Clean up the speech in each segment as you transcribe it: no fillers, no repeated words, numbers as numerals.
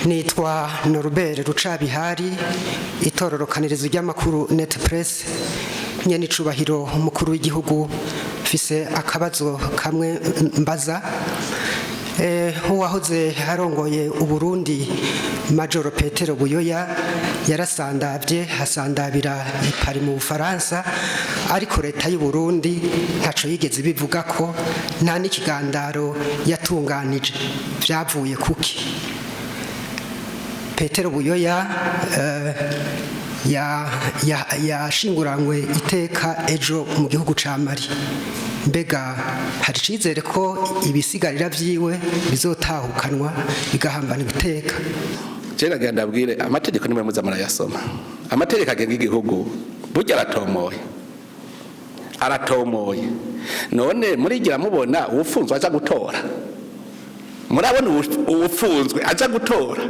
nitwa Norbert Rucabihari itororokanirizo ry'amakuru Net Press nyene icubahiro umukuru w'igihugu fise akabazo kamwe mbaza uwahoze harongoye Uburundi Major Petero Buyoya yarasandavye hasandabira ipari mu Bufaransa ariko leta y'u Burundi ntaco yigeze bivuga ko nta n'ikigandaro yatunganije vyavuye kuki Petero Buyoya yashinguranywe iteka ejo mu gihugu ca Mali mbega hari cizere ko ibisigarira vyiwe bizotahukanwa bigahambana iteka Jera genda bwire amategeko nimwe muza marayasoma amategeko agenga igihugu burya aratomoye none murigira mubona ufunzwe aja gutora murabona ufunzwe aja gutora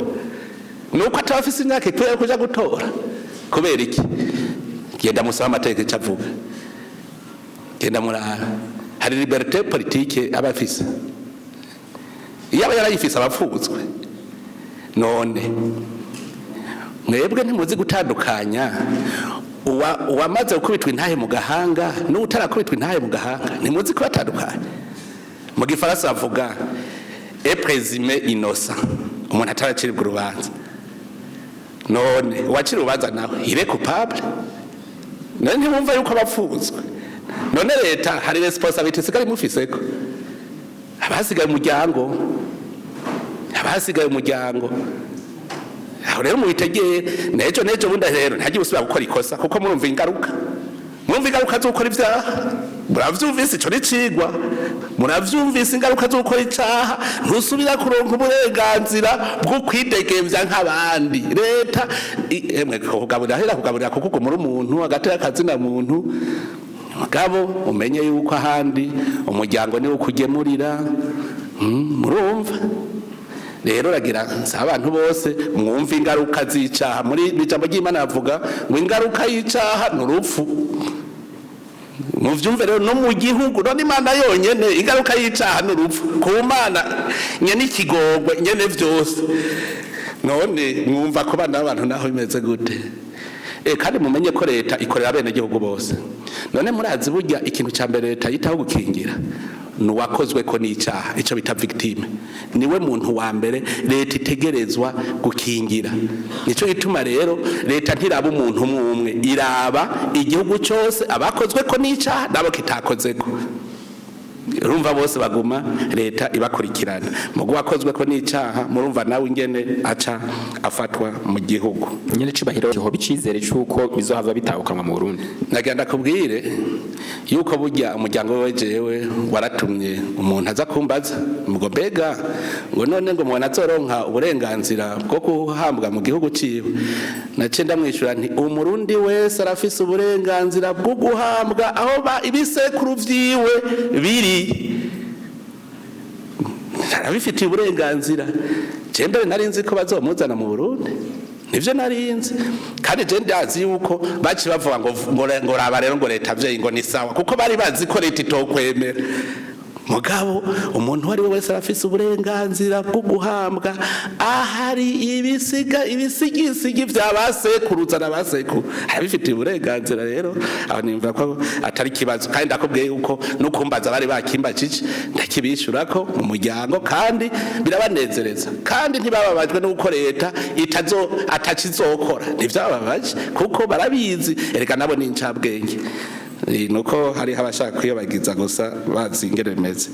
nuko atafise imyaka ikwiye kuja gutora kubera iki genda musaba amategeko icavuga genda murara hari liberté politique abafise yaba yarayifise abafunzwe none mwebwe ntimuzi gutandukanya uwamaze gukubitwa intahe mu gahanga n'utarakubitwa intahe mu gahanga ntimuzi ko batandukanya mu gifaransa bavuga est présumé innocent umuntu ataraciribwa urubanza none uwacira urubanza nawe il est coupable none ntimwumva yuko abafunzwe none leta hari responsabilité sigari mufiseko abasigaye umuryango aho rero mubitegeye nejo bundi rero ntagiye usubira gukora ikosa kuko murumva ingaruka zo gukora ivyaha muravyumvise ico nicigwa muravyumvise ingaruka zo gukora icaha ntusubira kuronka uburenganzira bwo kwidegemvya nk'abandi leta emwe kugaburira kuko muri umuntu agatera akazina muntu mugabo umenye yuko ahandi umuryango niwo kugemurira murumva rero ragira abantu bose mwumva ingaruka z'icaha muri ijambo ry'Imana bavuga ngo ingaruka y'icaha n'urupfu muvyumve rero no mu gihugu none Imana yonyene ingaruka y'icaha n'urupfu ku Mana nyene ikigogwe nyene vyose none mwumva ko bana abantu naho bimeze gute kandi mumenye ko leta ikorera bene gihugu bose none murazi burya ikintu ca mbere leta yitaho gukingira nuwakozwe ko n'icaha ico bita victime niwe muntu wa mbere leta itegerezwa gukingira nico gituma rero leta ntiraba umuntu umwe iraba igihugu cyose abakozwe ko n'icaha nabo kitakozeko urumva bose baguma leta ibakurikirana mugo wakozwe ko n'icaha murumva nawe ingene aca afatwa mu gihugu nyene cibahiro cyo bicizere cyuko bizohava bitahukanwa mu Burundi nagenda kubwire yuko burya umuryango wejewe waratumye umuntu aza kumbaza mugo mbega ngo none ngo mwana azoronka uburenganzira bwo kuhambwa mu gihugu ciwe nace ndamwishura nti umurundi wese arafise uburenganzira bwo guhambwa aho ibisekuru vyiwe biri arabifitiye uburenganzira jembe narinzi ko bazomuzana mu Burundi nivyo narinzi kandi je ndazi yuko baci bavuga ngo raba rero ngo leta vye ngo ni sawa kuko bari bazi ko leta itokwemera mugabo umuntu wari wese arafise uburenganzira bwo guhambwa ahari ibisigisigi vy'abasekuruza n'abaseku abifitiye uburenganzira rero aho nimva ko atari kibazo kandi ndakubwiye yuko nukumbaza bari bakimbajije ndakibishurako mu muryango kandi birabanezereza kandi ntibababajwe nuko leta atacizokora nivyababaje kuko barabizi erega nabo ni incabwenge nuko hari abashaka kwiyobagiza gusa bazi ingene bimeze